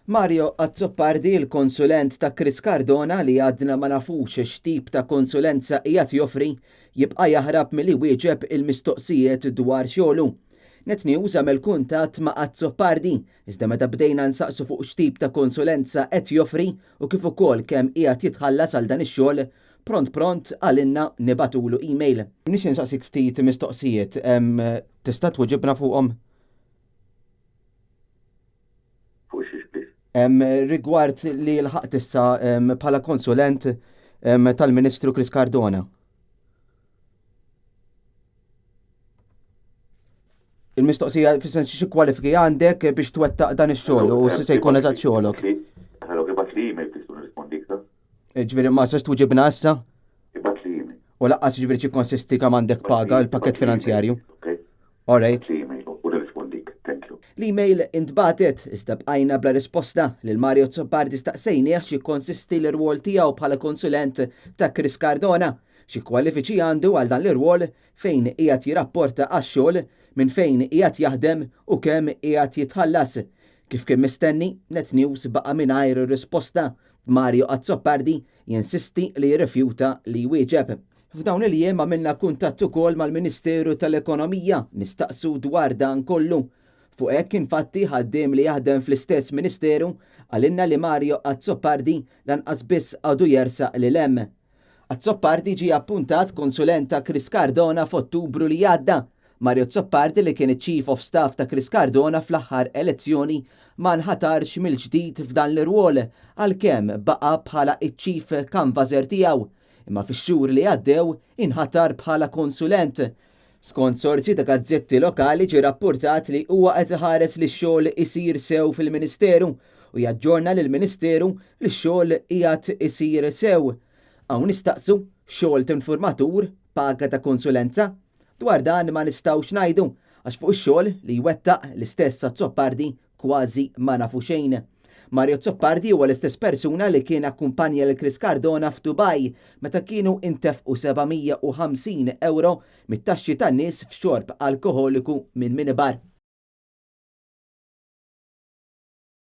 Mario Azzoppardi, il-konsulent ta' Chris Cardona li għadna ma nafux x'tip ta' konsulenza qiegħed joffri, jibqa' jaħrab milli wieġeb il-mistoqsijiet dwar xogħlu. Netnews għamel kuntatt ma' Azzoppardi, iżda meta bdejna nsaqsu fuq x'tip ta' konsulenza qed joffri u kif ukoll kemm qiegħed jitħallas għal dan ix-xogħol, pront għalinna nibatulu email. Nix nsaqsik ftit mistoqsijiet, tista' tweġibna fuqhom? Rigward li l-ħaqt issa bħala konsulent tal-Ministru Chris Cardona. Il-mistoqsija fis-sens xi kwalifiki għandek biex twettaq dan ix-xogħol u se jkun eżatt xogħolok. Allora ibat li email tista' nirrispondik ta'. Ġifieri ma sax tuġibna issa? Ibat li email. U laqqas ġifieri xi konsisti kemm għandek paga l-pakkett finanzjarju. All right. L-email intbatet iżda bqajna bla risposta lil Mario Azzoppardi staqsejnieh xi konsisti l-irwol tiegħu bħala konsulent ta' Chris Cardona, xi kwalifiċi għandu għal dan l-irwol fejn qiegħed jirrapporta għax-xogħol, minn fejn qiegħed jaħdem u kemm qiegħed jitħallas. Kif kien mistenni, Netnews baqa' mingħajr risposta. Mario Azzoppardi jinsisti li jirrifjuta li jwieġeb. F'dawn il-jiem għamilna kuntatt ukoll mal-Ministeru tal-Ekonomija nistaqsu dwar dan kollu. Fuq hekk infatti ħaddiem li jaħdem fl-istess Ministeru għalinna li Mario Azzoppardi lanqas biss għadu jersaq lil hemm. Azzoppardi ġie appuntat konsulent ta' Chris Cardona f'Ottubru li għadda. Mario Azzoppardi li kien iċ-Chief of Staff ta' Chris Cardona fl-aħħar elezzjoni ma nħatarx mill-ġdid f'dan l-irwol għalkemm baqa' bħala iċ-Chief Canvasser tiegħu, imma fix-xhur li għaddew inħatar bħala konsulent. Skont sorsi ta' gazzetti lokali ġie rappurtat li huwa qed iħares li x-xogħol isir sew fil-Ministeru u jaġġorna lill-Ministeru li x-xogħol qiegħed isir sew. Hawn nistaqsu xogħol ta' informatur, paga ta' konsulenza? Dwar dan ma nistgħux ngħidu għax fuq ix-xogħol li jwettaq l-istess Azzoppardi kważi ma nafu xejn. Mario Azzoppardi huwa l-istess persuna li kien akkumpanja l Chris Cardona f'Dubai meta kienu intefqu 750 € mit-taxxi tan-nies f'xorb alkoholiku minn minibar.